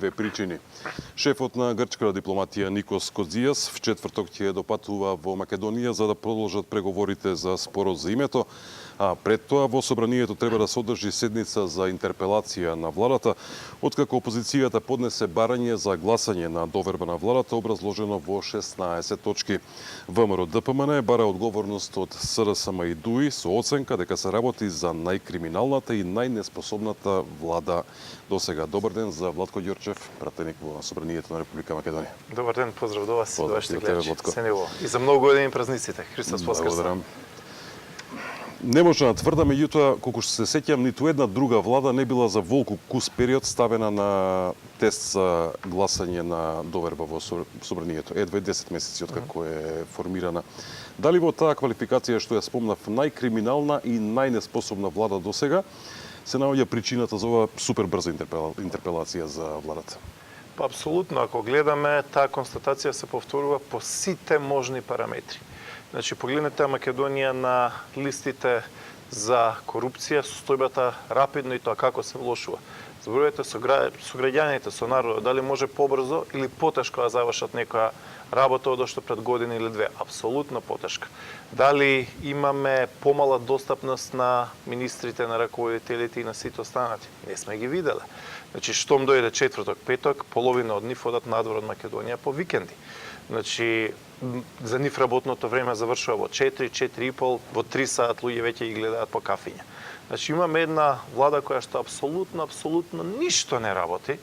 две причини. Шефот на грчката дипломатија Никос Кодзијас в четврток ќе допатува во Македонија за да продолжат преговорите за спорот за името, а пред тоа во собранието треба да се одржи седница за интерпелација на владата, откако опозицијата поднесе барање за гласање на доверба на владата образложено во 16 точки. ВМРО ДПМН бара одговорност од СДСМ и ДУИ со оценка дека се работи за најкриминалната и најнеспособната влада до сега. Добар ден за Владко Ѓорчев, пратеник во собранието на Република Македонија. Добар ден, поздрав до вас и до вашите гледачи. Се нево. И за многу години празниците. Христос воскресна. Не може да тврда, меѓутоа, колку што се сеќам, ниту една друга влада не била за волку кус период ставена на тест за гласање на доверба во собранието. Едва 10 месеци откако е формирана. Дали во таа квалификација што ја спомнав најкриминална и најнеспособна влада до сега, се наоѓа причината за ова супер брза интерпелација за владата? Па апсолутно, ако гледаме, таа констатација се повторува по сите можни параметри. Значи, погледнете Македонија на листите за корупција, состојбата рапидно и тоа како се влошува. Зборувате со граѓаните, со народот, дали може побрзо или потешко да завршат некоја работа од што пред година или две. Апсолутно потешка. Дали имаме помала достапност на министрите, на раководителите и на сите останати? Не сме ги виделе. Значи, штом дојде четврток, петок, половина од нив одат надвор од Македонија по викенди. Значи, за нив работното време завршува во 4, 4,5, во 3 саат луѓе веќе ги гледаат по кафиња. Значи, имаме една влада која што апсолутно ништо не работи.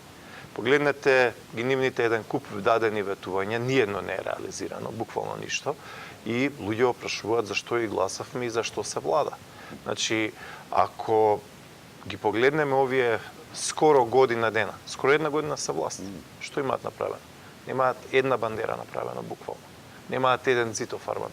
Погледнете ги нивните еден куп дадени ветувања, ниедно не е реализирано, буквално ништо. И луѓе опрашуваат зашто ги гласавме и зашто се влада. Значи, ако ги погледнеме овие скоро година дена, скоро една година се власт, што имаат направено? Немаат една бандера направена, буквално. Немаат еден зид офарбан.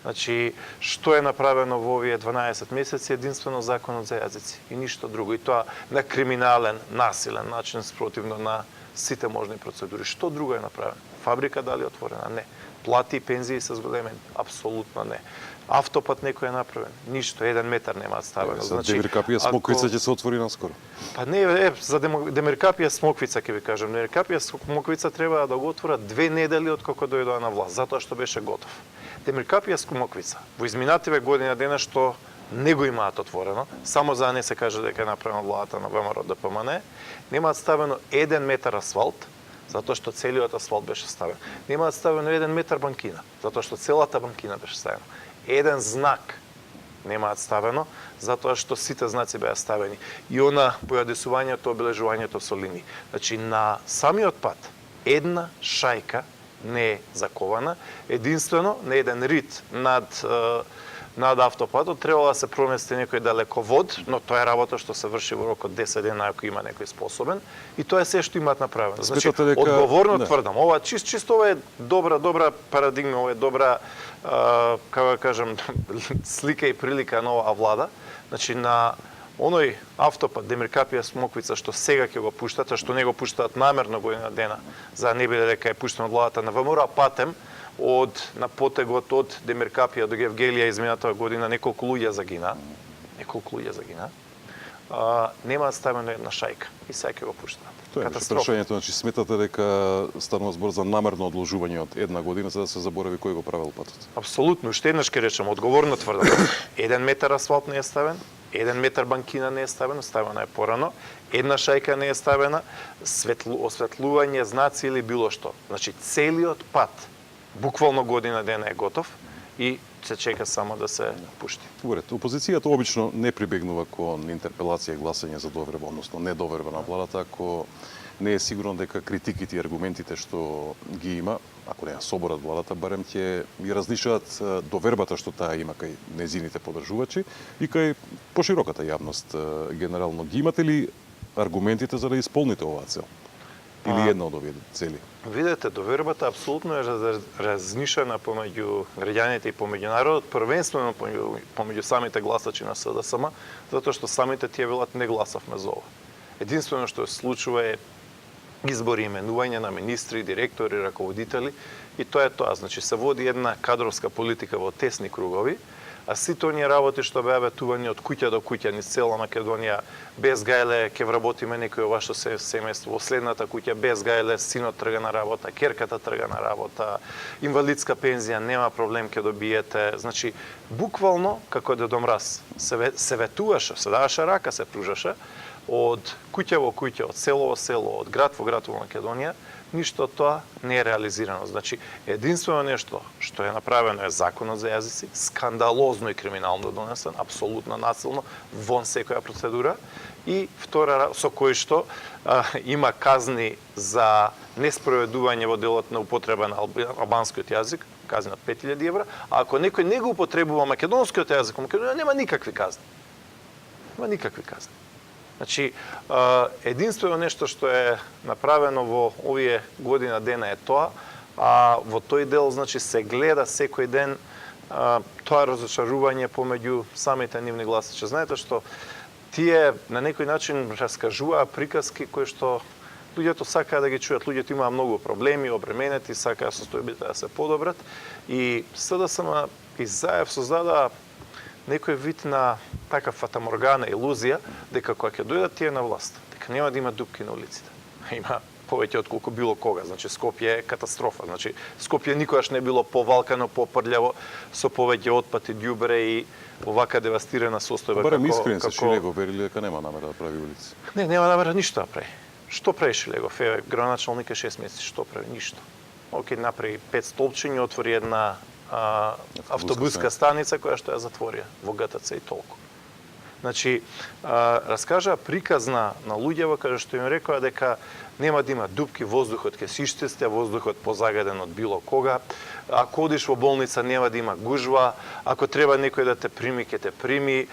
Значи, што е направено во овие 12 месеци? Единствено законот за јазици и ништо друго. И тоа на криминален, насилен начин спротивно на сите можни процедури. Што друго е направено? Фабрика дали е отворена? Не. Плати и пензии се зголемени? Апсолутно не. Автопат некој е направен? Ништо, 1 метар немаат ставено. За Демиркапија Смоквица ќе се отвори наскоро. Па не, за Демиркапија Смоквица ќе ви кажам. Демиркапија Смоквица треба да го отвора 2 недели откако дојдоа на власт, затоа што беше готов. Демиркапија Смоквица во изминативе година дена што не го имаат отворено, само за да не се каже дека е направена владата на ВМРО ДПМН, немаат ставено 1 метар асфалт, затоа што целиот асфалт беше ставен. Немаат ставено 1 метар банкина, затоа што целата банкина беше ставена. Еден знак немаат ставено, затоа што сите знаци беа ставени. И она појадесувањето, обележувањето со линии. Значи, на самиот пат, една шајка не е закована, единствено на еден рид над автопатот требало да се промести некој далековод, но тоа е работа што се врши во рок од 10 дена ако има некој способен, и тоа е се што имаат направено. Значи, одговорно тврдам, ова чисто ова е добра парадигма, ова е добра како да кажам, слика и прилика на оваа влада. Значи, на оној автопат Демиркапија Смоквица што сега ќе го пуштат, а што не го пуштаат намерно година дена, за да не биде дека е пуштено од владата на ВМРО, а патем на потегот од Демиркапија до Гевгелија изминатава година неколку луѓе загина. Немаат ставено една шајка и сега ќе го пуштаат. Тоа е прашањето, значи сметате дека станува збор за намерно одложување од една година за да се заборави кој го правел патот? Апсолутно, уште еднаш ќе речем, одговорно тврдам. 1 метар асфалт не е ставен, 1 метар банкина не е ставена, ставена е порано, една шајка не е ставена, осветлување, знаци или било што. Значи, целиот пат, буквално година дена е готов и се чека само да се пушти. Добре, опозицијата обично не прибегнува кон интерпелација и гласање за доверба, односно недоверба на владата, ако не е сигурно дека критиките и аргументите што ги има, ако не ја соборат владата, барем ќе ги разнишаат довербата што таа има кај незините поддржувачи и кај пошироката јавност генерално. Ги имате ли аргументите за да исполните оваа цел? Или една од овие цели? Видете, довербата апсолутно е разнишена помеѓу граѓаните и помеѓу народот, првенствено помеѓу самите гласачи на СДСМ, затоа што самите тие велат не гласавме за ова. Единствено што се случува е избори, именување на министри, директори, раководители и тоа е тоа. Значи се води една кадровска политика во тесни кругови, а сите оние работи што беа ветувани од куќа до куќа низ цела Македонија, без гајле ќе вработиме некој во вашето семејство, во следната куќа без гајле синот трга на работа, керката трга на работа, инвалидска пензија, нема проблем ќе добиете. Значи, буквално, како Дедо Мраз, се ветуваше, се даваше рака, се пружаше, од куќа во куќа, од село во село, од град во Македонија, ништо од тоа не е реализирано. Значи, единствено нешто што е направено е законот за јазици, скандалозно и криминално донесен, апсолутно насилно, вон секоја процедура, и втора со кој што има казни за неспроведување во делот на употреба на албанскиот јазик, казни од 5000 евра, а ако некој не го употребува македонскиот јазик, во Македонија нема никакви казни. Нема никакви казни. Значи, единствено нешто што е направено во овие година дена е тоа, а во тој дел, значи, се гледа секој ден тоа разочарување помеѓу самите нивни гласачи. Знаете што, тие на некој начин раскажуваа приказки кои што луѓето сакаа да ги чујат. Луѓето имаа многу проблеми, обременети, сакаа состојбите да се подобрат, и СДСМ и ЗАЕВ создадаа некој вид на така фатаморгана, илузија, дека кога ќе дојдат тие на власт, дека нема да има дупки на улиците. Има повеќе од колку било кога. Значи, Скопје е катастрофа. Значи, Скопје никогаш не било повалкано, попрљаво, со повеќе отпати, ѓубре и овака девастирана состојба. Барем искрен се Шилегов верили дека нема намера да прави улици. Не, нема намера ништо да прави. Што прави Шилегов? Еве, градоначалник е 6 месеци, што прави? Ништо. Океј, направи 5 столпчиња, отвори една автобуска станица која што ја затворија во ГТЦ и толку. Значи, раскажа приказна на луѓево каде што им рекоа дека нема да има дупки, воздухот ќе се исчисти, воздухот позагаден од било кога. Ако одиш во болница нема да има гужва, ако треба некој да те прими, ќе те прими,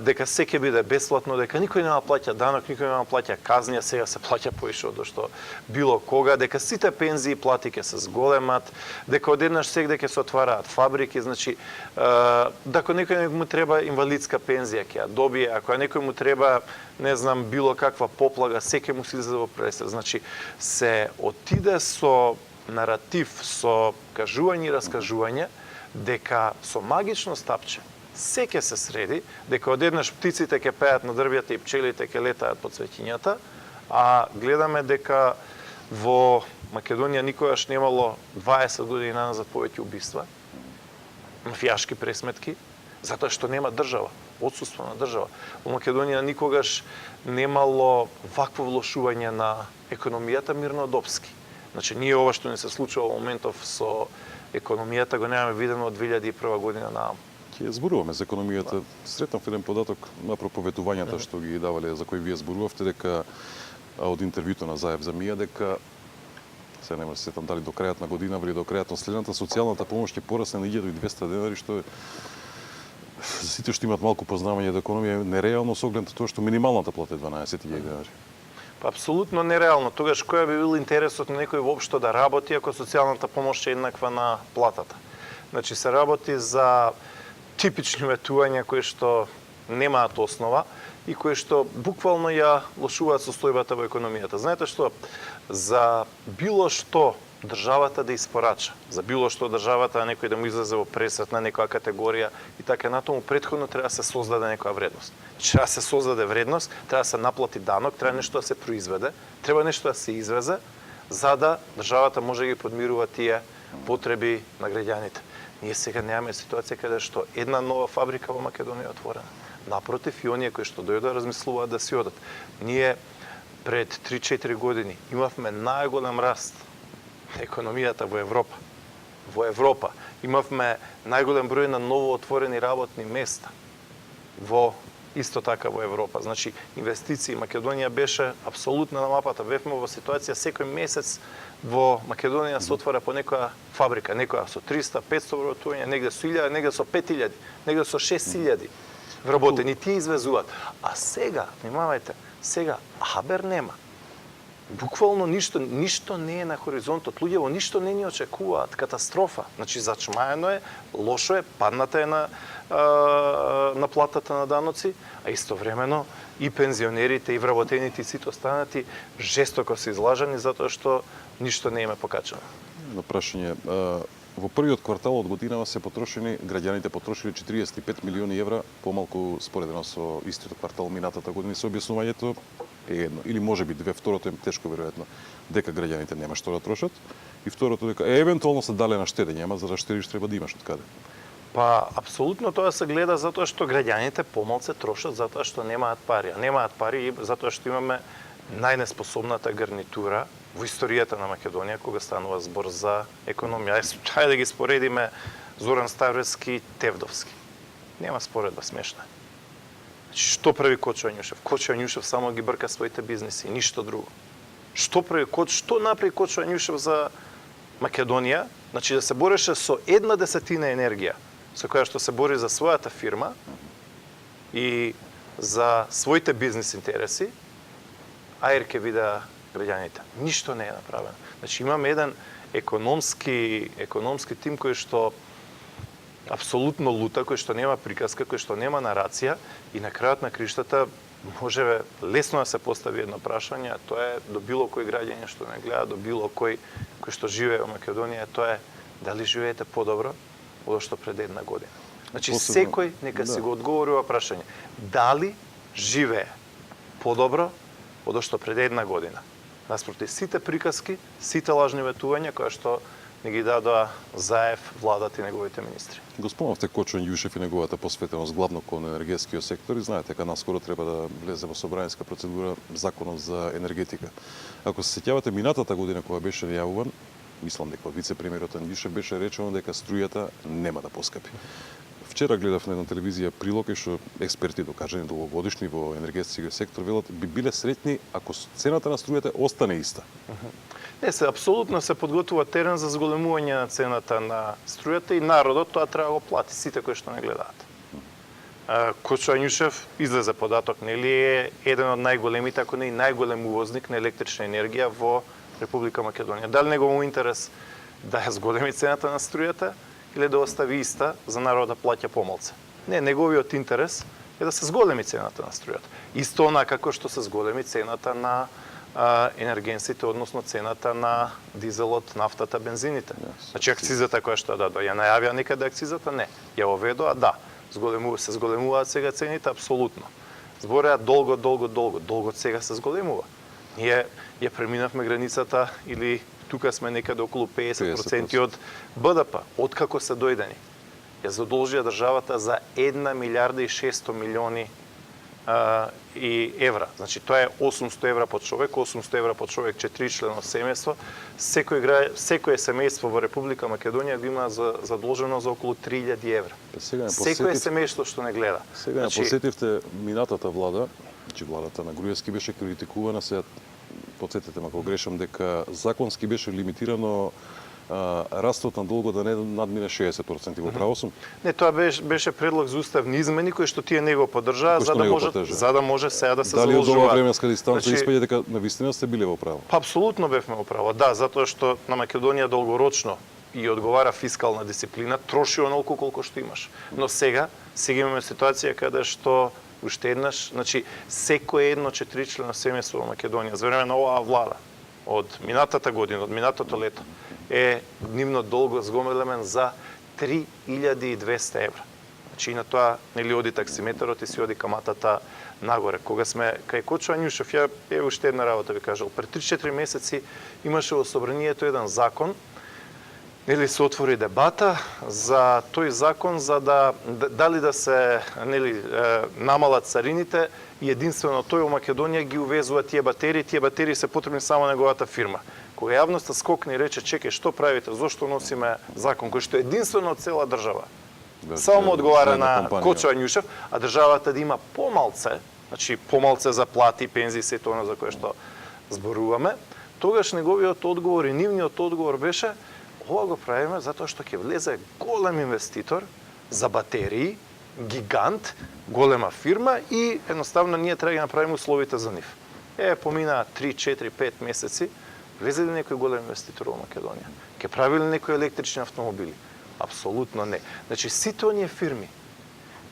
дека се ќе биде бесплатно, дека никој нема плаќа данок, никој нема плаќа казни, сега се плаќа поише од што било кога, дека сите пензии и плати ќе се зголемат, дека одеднаш сегде ќе се отвараат фабрики, значи дека некој му треба инвалидска пензија ќе ја добие, ако некој му треба, не знам, било каква поплага, секој му се излезе во пресед. Значи, се отиде со наратив, со кажување и раскажување, дека со магично стапче се ќе се среди, дека одеднаш птиците ќе пеат на дрвјата и пчелите ќе летаат по цветињата, а гледаме дека во Македонија никогаш немало 20 години назад повеќе убиства, мафијашки пресметки, затоа што нема држава, отсуство на држава. Во Македонија никогаш немало вакво влошување на економијата мирнодопски. Значи, ние ова што не се случува во моментов со економијата го немаме видено од 2001 година наам. Ќе зборуваме за економијата. Сретнав еден податок на проповедувањата што ги давале, за кои вие зборувавте, дека од интервјуто на ЗАЕВ за Мија, дека се нема се сетам дали до крајот на година или до крајот на следната социјалната помош ќе порасне на 1200 денари, што е за сите што имаат малку познавање од економија нереално со оглед на тоа што минималната плата е 12.000 денари. Апсолутно нереално. Тогаш кој би бил интересот на некој воопшто да работи ако социјалната помош е еднаква на платата? Значи се работи за типични ветувања кои што немаат основа и кои што буквално ја лошуваат состојбата во економијата. Знаете што? За било што државата да испорача, за било што државата на некој да му излезе во пресет на некоја категорија и така натаму, претходно треба да се создаде некоја вредност. Треба да се создаде вредност, треба да се наплати данок, треба нешто да се произведе, треба нешто да се извезе, за да државата може да ги подмирува тие потреби на граѓаните. Ние сега немаме ситуација каде што една нова фабрика во Македонија е отворена. Напротив, и оние кои што дојдоа размислуваат да си одат. Ние пред 3-4 години имавме најголем раст на економијата во Европа. Во Европа имавме најголем број на ново отворени работни места. Во исто така во Европа. Значи, инвестиции Македонија беше апсолутно на мапата. Бевме во ситуација секој месец во Македонија се отвара по некоја фабрика, некоја со 300-500 вработувања, негде со 1000, негде со 5000, негде со 6000 вработени, тие извезуваат. А сега, внимавајте, сега хабер нема. Буквално ништо не е на хоризонтот. Луѓето ништо не ни очекуваат. Катастрофа. Значи, зачмаено е, лошо е, падната е на платата на даноци, а истовремено и пензионерите, и вработените, и сите останати жестоко се излажани затоа што ништо не им е покачено. На прашање, Во првиот квартал од годинава се потрошени, граѓаните потрошили 45 милиони евра, помалку споредено со истиот квартал минатата година. Со објаснувањето е едно, или може би две, второто е тешко веројатно, дека граѓаните нема што да трошат, и второто дека евентуално се дале на штедење, ама за да штедиш треба да имаш од каде. Па, апсолутно тоа се гледа затоа што граѓаните помалце трошат затоа што немаат пари. А немаат пари и затоа што имаме најнеспособната гарнитура во историјата на Македонија кога станува збор за економија. Хајде да ги споредиме Зоран Ставревски, Тевдовски. Нема споредба, смешна. Значи, што прави Кочо Јанјушев? Кочо Јанјушев само ги брка своите бизниси, ништо друго. Што направи Кочо Јанјушев за Македонија? Значи да се бореше со 1/10 енергија, со која што се бори за својата фирма и за своите бизнис интереси, аер ке видеа граѓаните. Ништо не е направено. Значи имаме еден економски тим кој што апсолутно лута, кој што нема приказка, кој што нема нарација и на крајот на криштата може лесно да се постави едно прашање, а тоа е до било кој граѓање што не гледа, до било кој што живее во Македонија, тоа е дали живеете подобро од што пред една година. Значи секој нека си го одговори ова прашање. Дали живее подобро од што пред една година? Наспроти сите приказки, сите лажни ветувања кои што не ги дадоа Заев, владата и неговите министри. Го спомнавте Кочо Јанјушев и неговата посветеност главно кон енергетскиот сектор и знаете дека наскоро треба да влезе во собраниска процедура законот за енергетика. Ако се сеќавате минатата година кога беше најавуван, мислам дека од вице-премиерот Јанјушев беше речено дека струјата нема да поскапи. Вчера гледав на една телевизија прилог што експерти докажани долгогодишни во енергетскиот сектор велат би биле среќни ако цената на струјата остане иста. Апсолутно се подготвува терен за зголемување на цената на струјата и народот тоа треба да го плати, сите кои што не гледаат. Кочо Јанјушев излезе податок, нели е еден од најголемите, ако не и најголем увозник на електрична енергија во Република Македонија. Дали негово интерес да ја зголеми цената на струјата или да остави иста за народ да плаќа помалце? Не, неговиот интерес е да се зголеми цената на струјата. Исто онака како што се зголеми цената на енергенсите, односно цената на дизелот, нафтата, бензините. Значи акцизата која што дадоа, ја најавија некаде акцизата? Не. Ја оведоа, да. Се зголемуваат сега цените, апсолутно. Збореа долго сега се зголемува. Ние ја преминавме границата или тука сме некаде околу 50% од БДП. Откако се дојдени? Ја задолжија државата за 1 милиарда и 600 милиони и евра. Значи тоа е 800 евра по човек, 800 евра по човек, 4-члено семејство. Секое семејство во Република Македонија го има задолжено за околу 3000 евра. Секое семејство што не гледа. Сега посетивте минатата влада, значи владата на Груевски беше критикувана, сега подсетете ме ако грешам дека законски беше лимитирано растот на долго да не надмине 60%, во право сум? Не, тоа беше предлог за уставни измени кои што тие не го поддржаа за да може сега да се заложува. Дали од ова временска дистанца испаѓа дека навистина сте биле во право? Па апсолутно бевме во право. Да, затоа што на Македонија долгорочно и одговара фискална дисциплина, троши онолку колку што имаш. Но сега имаме ситуација каде што уште еднаш, значи секое едно 4-члено семејство во Македонија за време на оваа влада од минатата година, од минатото лето е нивно долго згомелемен за 3200 евра. Значи и на тоа нели оди таксиметарот и си оди каматата нагоре. Кога сме кај Кочо Јанјушев, ја е уште една работа ви кажал, пред 3-4 месеци имаше во собранието еден закон, нели се отвори дебата за тој закон за дали да се намалат царините и единствено тој во Македонија ги увезува тие батерии се потребни само неговата фирма. Кога јавноста скокне и рече чекај што правите, зошто носиме закон кој што единствено од цела држава само одговара на Кочо Јанјушев, а државата да има помалце, значи помалце за плати, пензии, сето оно за кое што зборуваме, тогаш неговиот одговор и нивниот одговор беше ова го правиме затоа што ќе влезе голем инвеститор за батерии, гигант, голема фирма и едноставно ние треба да направиме условите за нив. Поминаа 3, 4, 5 месеци, влезе ли некој голем инвеститор во Македонија? Ке прави ли некои електрични автомобили? Апсолутно не. Значи сите оние фирми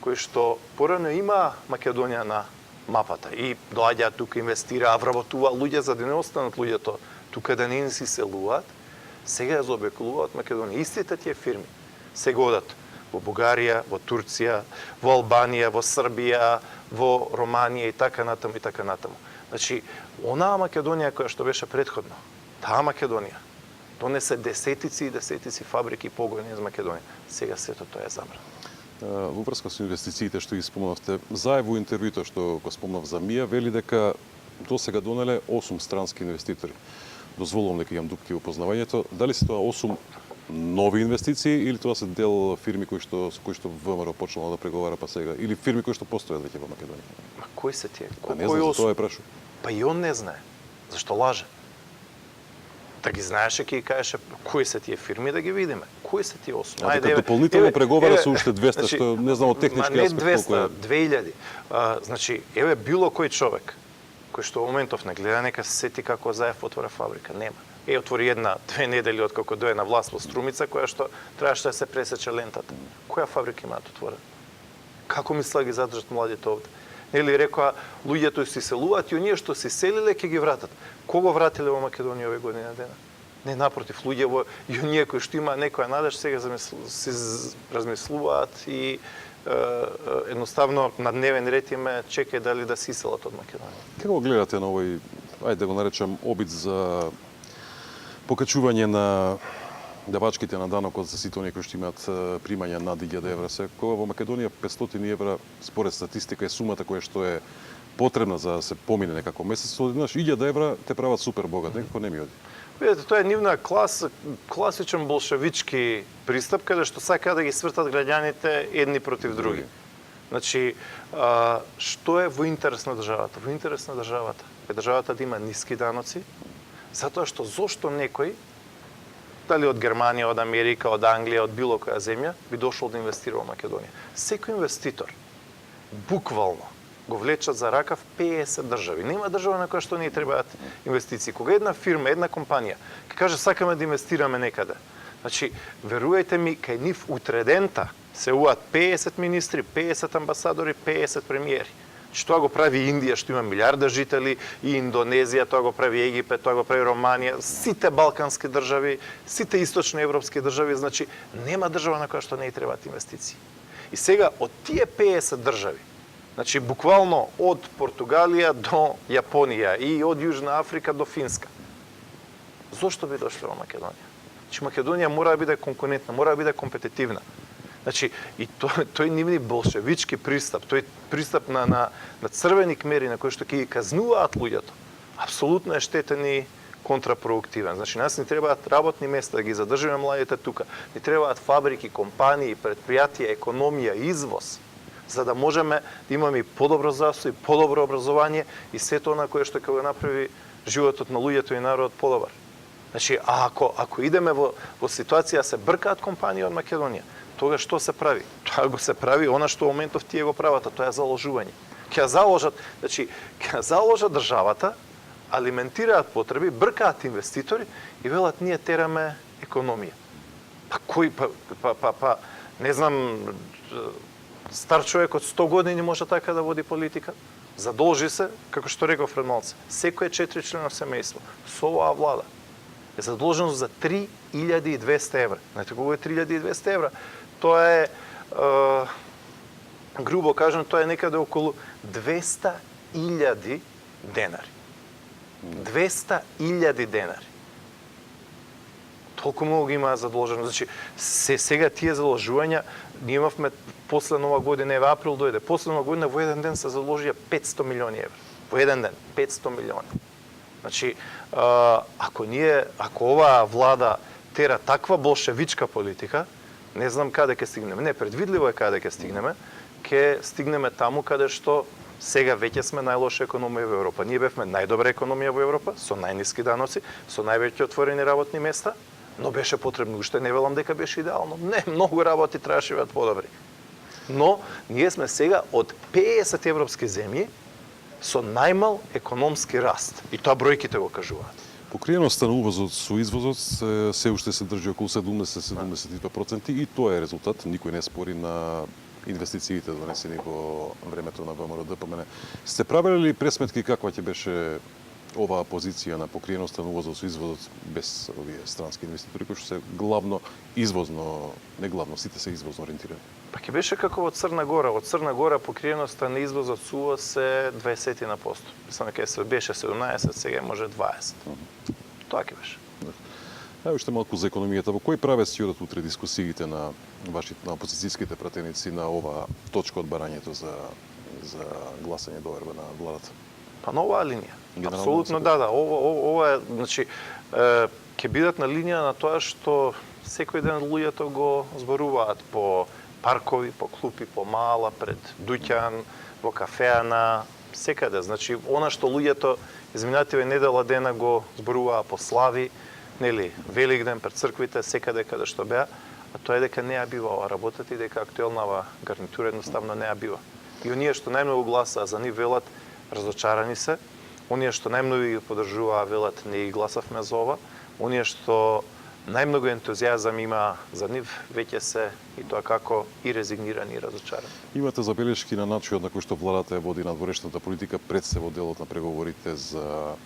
кои што порано има Македонија на мапата и доаѓаат тука, инвестираа, вработуваа луѓе за да не останат луѓето тука да не си селуваат, Сега ја заобиколуваат Македонија. Истите тие фирми сега одат во Бугарија, во Турција, во Албанија, во Србија, во Романија и така натаму и така натаму. Значи, онаа Македонија која што беше претходно, таа Македонија донесе десетици и десетици фабрики и погони из Македонија. Сега сето тоа е забрано. Во врска со инвестициите што ги спомнавте, Заев во интервјуто што го спомнав за МИА, вели дека до сега донеле 8 странски инвеститори. Дозволувам дека имам дупки во познавањето. Дали се тоа 8 нови инвестиции или тоа се дел фирми со кои што ВМРО почнало да преговара па сега, или фирми кои што постојат веќе во Македонија? Ма кои се тие? Не знам, за тоа е прашувам. Па и он не знае. Зашто лаже? Да ги знаеше, ќе ги кажеше кои се тие фирми, да ги видиме. Кои се тие 8? А дека дополнително преговара со уште 200, што не знам од технички аспект колку е. Не 200, 2000. Значи, еве било кој човек кој што во моментов не гледа, нека се сети како Заев отвора фабрика. Нема. Отвори 1-2 недели откако дое на власт во Струмица, која што требаше да се пресече лентата. Која фабрика имаат отворена? Како мисла да ги задржат младите овде? Нели рекоа, луѓето се иселуваат и оние што се селиле ќе ги вратат. Кого вратиле во Македонија овие година дена? Не, напротив, луѓе и оние кои што има некоја надеж сега се размислуваат и едноставно на дневен ред име чекај дали да се иселат од Македонија. Како гледате на овој, ајде да го наречам, обид за покачување на давачките на данокот за сите оние кои што имаат примања над 1000 евра? Секогаш во Македонија 500 евра според статистика е сумата која што е потребна за да се помине некако месец, одеднаш 1000 евра те прават супер богат, некако не ми оди. Видете, тоа е нивна класичен болшевички пристап, каде што сака да ги свртат граѓаните едни против други. Значи, што е во интерес на државата? Во интерес на државата е државата да има ниски даноци, затоа што зошто некој, дали од Германија, од Америка, од Англија, од било која земја, би дошол да инвестира во Македонија. Секој инвеститор буквално го влечат за ракав 50 држави. Нема држава на која што не требаат инвестиции. Кога една фирма, една компанија ќе каже сакаме да инвестираме некаде, значи верувајте ми, кај нив утредента се уат 50 министри, 50 амбасадори, 50 премиери. Тоа го прави Индија, што има милиарда жители, и Индонезија, тоа го прави Египет, тоа го прави Романија, сите балкански држави, сите источни европски држави, значи нема држава на која што не требаат инвестиции. И сега од тие 50 држави, значи буквално од Португалија до Јапонија и од Јужна Африка до Финска, зошто би дошле во Македонија? Значи Македонија мора да биде конкурентна, мора да биде компетитивна. Значи, и тој нивни болшевички пристап, тој пристап на црвени кмери на кои што ќе ги казнуваат луѓето, апсолутно е штетен и контрапродуктивен. Значи, нас ни требаат работни места да ги задржиме младите тука. Ни требаат фабрики, компании, предпријатија, економија, извоз, за да можеме да имаме и подобро здравство и подобро образование и сето она кое што ќе го направи животот на луѓето и народот подобар. Значи, ако идеме во ситуација да се бркаат компании од Македонија, тога што се прави? Тоа го се прави она што во моментов тие го прават, тоа е заложување. Ќе заложат, значи, ќе заложат државата, алиментираат потреби, бркаат инвеститори и велат ние тераме економија. Па кој не знам, стар човек од 100 години може така да води политика? Задолжи се, како што реков пред малце, секое 4 члено семејство со оваа влада е задолжено за 3200 евра. Знаете колку е 3200 евра? Тоа е, грубо кажем, тоа е некаде околу 200.000 денари. 200.000 денари. Толку многу ги имаа задолжено. Значи, сега тие задолжувања, ние имавме после нова година, еве април дојде, после нова година во еден ден се задолжија 500 милиони евра. Во еден ден, 500 милиони. Значи, ако оваа влада тера таква болшевичка политика, не знам каде ќе стигнеме. Не, предвидливо е каде ќе стигнеме. Ќе стигнеме таму каде што сега веќе сме најлоша економија во Европа. Ние бевме најдобра економија во Европа, со најниски даноци, со највеќе отворени работни места, но беше потребно, уште не велам дека беше идеално. Не, многу работи требаше да бидат подобри. Но ние сме сега од 50 европски земји со најмал економски раст. И тоа бројките го кажуваат. Покриеноста на увозот со извозот се уште се држи околу 70-72% и тоа е резултат, никој не спори, на инвестициите донесени во времето на ВМРО ДПМН. Сте правили ли пресметки каква ќе беше оваа позиција на покриеноста на увозот со извозот без овие странски инвеститори кои што се главно извозно, не главно, сите се извозно ориентирани? Па ќе беше како во Црна Гора. Во Црна Гора покриеноста на извозот со увоз е 20%. Мислам дека се беше 17, сега може 20. Тоа ќе беше. Ајде уште малку за економијата. Во кој правец ќе одат утре дискусиите на вашите на опозицијските пратеници на оваа точка од барањето за гласање доверба на владата? Па на оваа линија. Генерално Апсолутно да. Ова е, значи, ќе бидат на линија на тоа што секој ден луѓето го зборуваат по паркови, по клупи, по мала, пред дуќан, во кафеана, секаде. Значи, она што луѓето изминативе недела дена го зборуваа по слави, нели, Великден пред црквите, секаде каде што беа, а тоа е дека не ја бива ова работата и дека актуелнава гарнитура едноставно не ја бива. И оние што најмногу гласаа за нив велат разочарани се, оние што најмногу ги поддржуваа велат не ги гласавме за ова, оние што најмногу ентузијазам има за нив веќе се и тоа како и резигнирани и разочарани. Имате забелешки на начинот на кој што владата ја води надворешната политика пред се во делот на преговорите за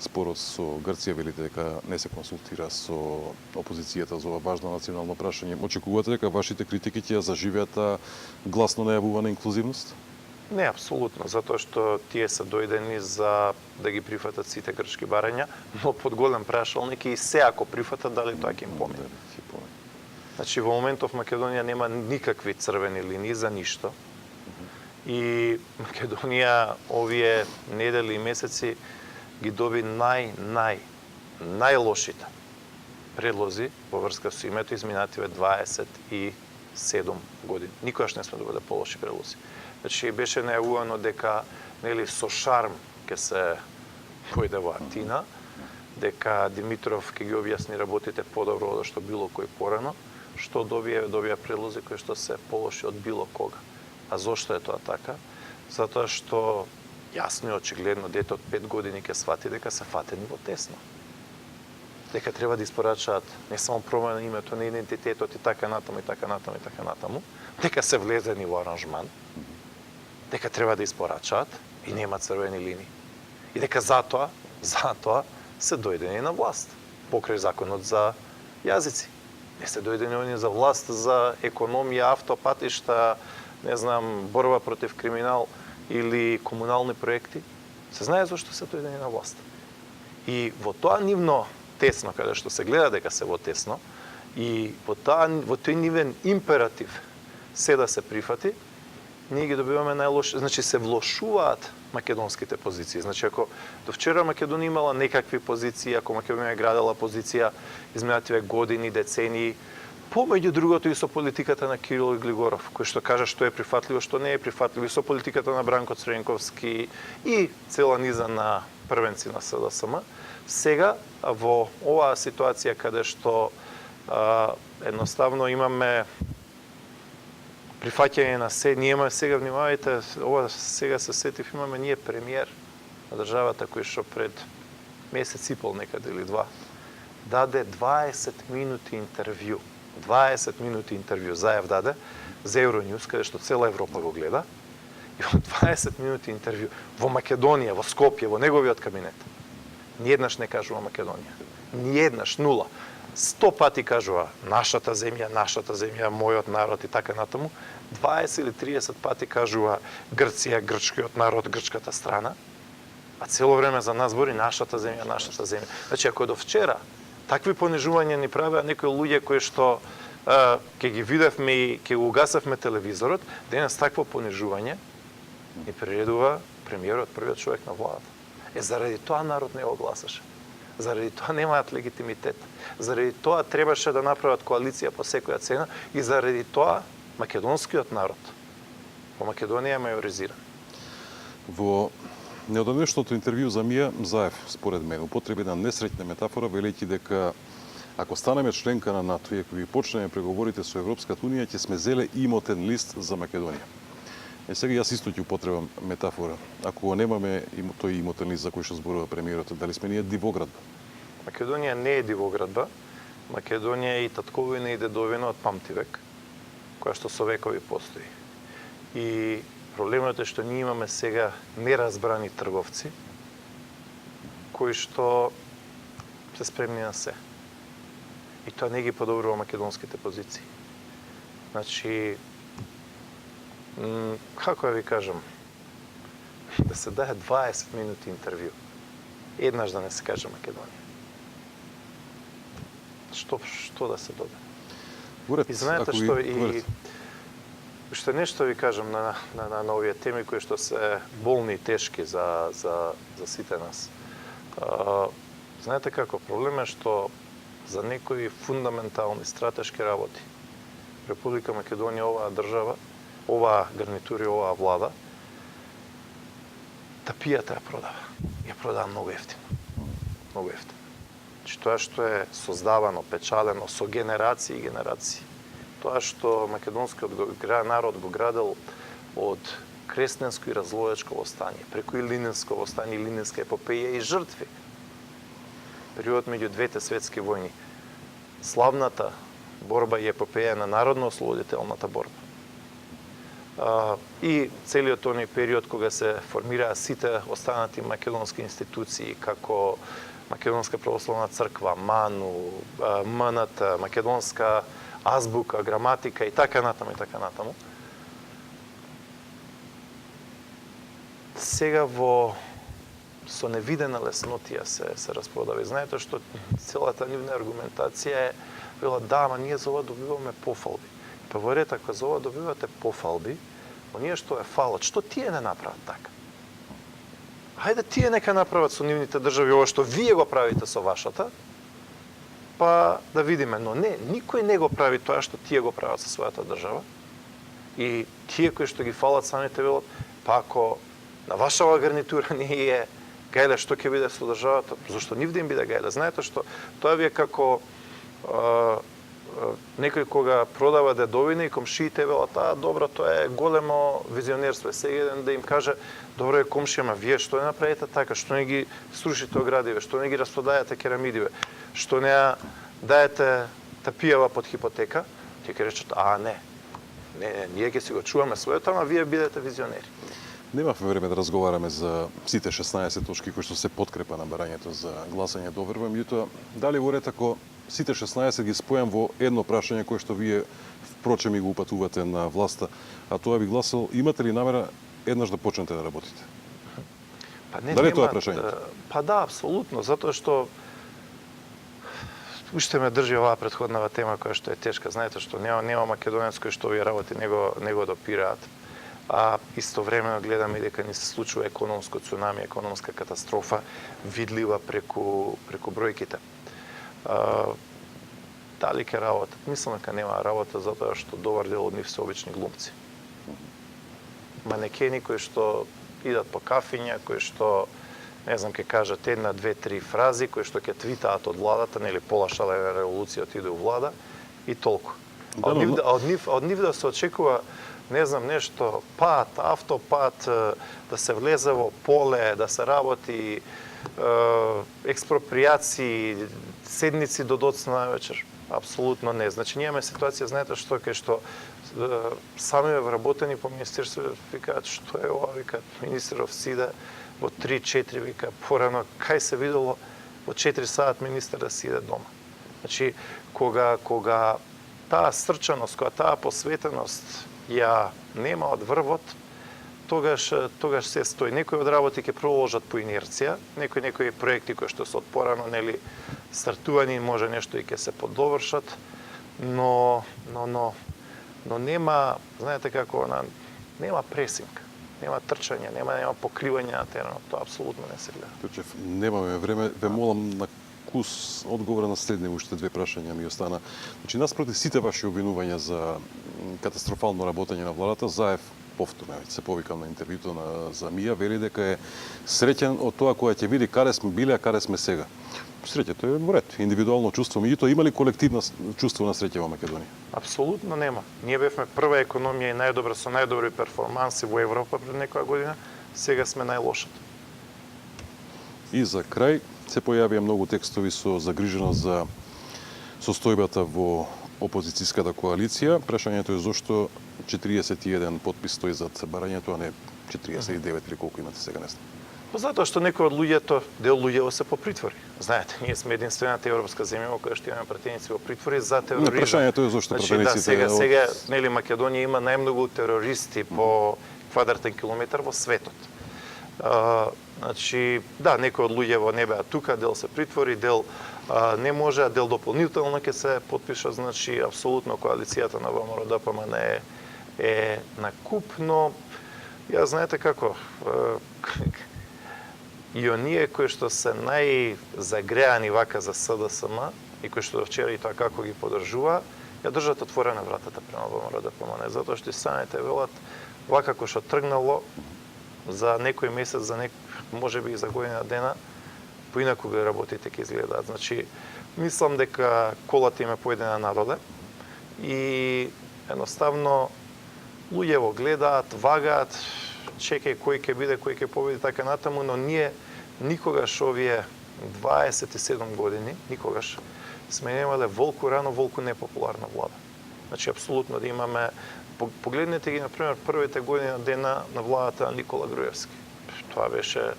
спорот со Грција, велите дека не се консултира со опозицијата за ова важно национално прашање. Очекувате дека вашите критики ќе ја заживеат гласно најавувана инклузивност? Не, апсолутно, затоа што тие се дојдени за да ги прифатат сите грчки барања, но под голем прашалник и се ако прифатат, дали тоа ќе им помине. Значи, во моментов Македонија нема никакви црвени линии за ништо. И Македонија овие недели и месеци ги доби најлошите предлози во врска со името изминативе 27 години. Никогаш не сме добиле полоши предлози. Значи, беше најавувано дека нели со шарм ќе се појде во Атина, дека Димитров ќе ги објасни работите подобро од што било кој порано, што добија предлози кои што се полоши од било кога. А зошто е тоа така? Затоа што јасно и очигледно дете од 5 години ќе свати дека се фатени во тесно. Дека треба да испорачаат не само промена на името, на идентитетот и така натаму, и така натаму, и така натаму, дека се влезени во аранжман, дека треба да испорачаат и нема црвени линии. И дека затоа се дојдени на власт, покрај законот за јазици. Не се дојдени они за власт за економија, автопатишта, не знам, борба против криминал или комунални проекти. Се знае зашто се дојдени на власт. И во тоа нивно тесно, каде што се гледа дека се во тесно, и во тој нивен императив се да се прифати, ние ги добиваме најлоши, значи се влошуваат македонските позиции. Значи ако до вчера Македонија имала некакви позиции, ако Македонија градела позиција изминативе години, децении, помеѓу другото и со политиката на Кирил Глигоров, кој што кажа што е прифатливо, што не е прифатливо, и со политиката на Бранко Цренковски и цела низа на првенци на СДСМ, сега во оваа ситуација каде што едноставно имаме прифаќање на се, ние имаме сега, внимавајте, ова сега се сетив, имаме ние премиер на државата кој што пред месец и пол некаде или два даде 20 минути интервју. 20 минути интервју заев даде за Евроньюз, каде што цела Европа го гледа. И во 20 минути интервју во Македонија, во Скопје, во неговиот кабинет. Ниеднаш не кажува Македонија. Ниеднаш, нула. 100 пати кажува нашата земја, мојот народ и така натаму. 20 или 30 пати кажува Грција, грчкиот народ, грчката страна. А цело време за нас збори нашата земја, нашата земја. Значи, ако до вчера такви понижувања ни правеа некои луѓе кои што ќе ги видевме и ќе го угасавме телевизорот, денес такво понижување ни приредува премиерот, првиот човек на владата. Заради тоа народ не го гласаше. Заради тоа немаат легитимитет. Заради тоа требаше да направат коалиција по секоја цена и заради тоа македонскиот народ во Македонија е мајоризиран. Во неодамнешното интервју за Мија Заев, според мен, употреби на несреќна метафора, велејќи дека ако станеме членка на НАТО и ако ги почнеме преговорите со Европската Унија, ќе сме зеле имотен лист за Македонија. Сега јас исто ќе употребам метафора. Ако немаме тој имотен лист за кој што зборува премиерот, дали сме ние дивоградба? Македонија не е дивоградба. Македонија е и татковина и дедовина од памтивек, која што со векови постои. И проблемот е што ние имаме сега неразбрани трговци кои што се спремни на се. И тоа не ги подобрува македонските позиции. Значи, како да ви кажам, да се даде 20 минути интервју, еднаш да не се каже Македонија. Што да се додаде? И знаете што и уште нешто ви кажам на овие теми кои што се болни и тешки за сите нас. Знаете како, проблем е што за некои фундаментални стратешки работи Република Македонија, оваа држава, оваа гарнитура и оваа влада тапијата ја продава. Ја продава многу ефтино. Многу ефтино. Значи тоа што е создавано, печалено со генерации и генерации. Тоа што македонскиот народ го градел од крестенско и разлојачко востание, преку Илининско востание, Илининска епопеја и жртви. Период меѓу двете светски војни. Славната борба и епопеја на народно-ослободителната борба. И целиот тој период кога се формираа сите останати македонски институции, како Македонска православна црква, МАНУ, МНТ, македонска азбука, граматика и така натаму и така натаму. Сега со невидена леснотија се распродава. Знаете што целата нивна аргументација е била да, ама ние за ова добиваме пофалби. Па во ред, ако за ова добивате пофалби, оние што е фалат, што тие не направат така? Хајде тие нека направат со нивните држави ова што вие го правите со вашата, па да видиме. Но не, никој не го прави тоа што тие го прават со својата држава. И тие кои што ги фалат самите велат, па ако на вашава гарнитура не е гајле што ќе биде со државата, зашто нив да им биде гајле? Знаете што, тоа ви е како некој кога продава дедовина и комшиите велат, добро, тоа е големо визионерство. Сега еден да им каже, добро е комшија, ама вие што не направите така, што не ги срушите оградиве, што не ги распродајате керамидиве, што не ја даете тапијава под хипотека, ќе ќе речат, не, ние ќе си го чуваме своето, ама вие бидете визионери. Немавме време да разговараме за сите 16 точки кои што се подкрепа на барањето за гласање до верувам, меѓутоа дали во ред ако сите 16 ги спојам во едно прашање кое што вие впрочем и го упатувате на власта, а тоа би гласил, имате ли намера еднаш да почнете да работите? Дали тоа е прашањето? Па да, апсолутно, затоа што уште ме држи оваа претходнава тема која што е тешка. Знаете што нема македонец кој што овие работи не го допираат. А истовремено гледаме дека ни се случува економско цунами, економска катастрофа, видлива преку бројките. Дали ќе работат? Мислам дека нема работа затоа што добар дел од нив се обични глумци. Манекени кои што идат по кафиња, кои што не знам ќе кажат една, две, три фрази, кои што ќе твитаат од владата, нели пола шалена револуција отиде у влада и толку. Од нив да се очекува не знам нешто, пат, автопат, да се влезе во поле, да се работи експропријации, седници до доцна највечер. Апсолутно не. Значи, ние имаме ситуација, знаете што, кај што сами вработени по министерството викаат, што е ова, викаат, министеров сиде во 3-4, вика, порано, кај се видело во 4 саат министер да сиде дома. Значи, кога таа срчаност, кога таа посветеност ја нема од врвот, тогаш се стои. Некои од работи ќе продолжат по инерција, некои проекти кои што се од порано нели стартувани, може нешто и ќе се подовршат, но нема, знаете како, нема пресинг, нема трчање, нема покривање на теренот, тоа апсолутно не се гледа. Точев, немаме време, ве молам на кус одговора на следни уште две прашања ми остана. Значи, наспроти сите ваши обвинувања за катастрофално работење на владата, Заев повторно се повикам на интервјуто за Мија, вели дека е среќен од тоа кога ќе види каде сме биле, а каде сме сега. Среќето е во ред, индивидуално чувство, меѓутоа има ли колективно чувство на среќа во Македонија? Апсолутно нема. Ние бевме прва економија и најдобра со најдобри перформанси во Европа пред некоја година, сега сме најлошата. И за крај се појавија многу текстови со загриженост за состојбата во опозицијската коалиција. Прашањето е зошто 41 подпис стои зад барањето, а не 49 или колку имате сега, не знам. Затоа што некои од луѓето, дел луѓето се по притвори. Знаете, ние сме единствената европска земја во која што имаме пратеници во притвори за тероризам. Прашањето е зошто пратениците... сега нели Македонија има најмногу терористи по квадратен километар во светот. Значи, да, некои од луѓето не беа тука, дел се притвори, дел не може, дел дополнително ќе се потпиша, значи апсолутно коалицијата на ВМРО-ДПМН е на куп, но ја знаете како и оние кои што се најзагреани вака за СДСМ и кои што вчера и тоа како ги подржува, ја држат отворена вратата према ВМРО-ДПМН, затоа што и самите велат вака кој што тргнало за некој месец, можеби и за година дена, поинаку би работите ќе изгледаат. Значи, мислам дека колата им е поедена народе и едноставно луѓето гледаат, вагаат, чекај кој ќе биде, кој ќе победи така натаму, но ние никогаш овие 27 години, никогаш сме немале волку рано, волку непопуларна влада. Значи, апсолутно да имаме... Погледнете ги, например, првите години дена на владата на Никола Груевски. Тоа беше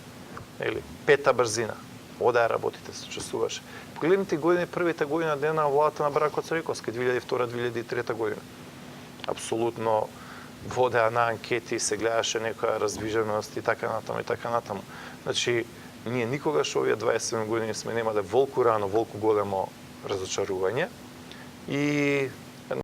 пета брзина. Ода работите, се чувствуваше. Погледнете првите години дена на владата на Брако Цариковски, 2002-2003 година. Апсолутно водеа на анкети, се гледаше некоја раздвиженост и така натаму и така натаму. Значи, ние никогаш овие 27 години сме немале волку рано, волку големо разочарување и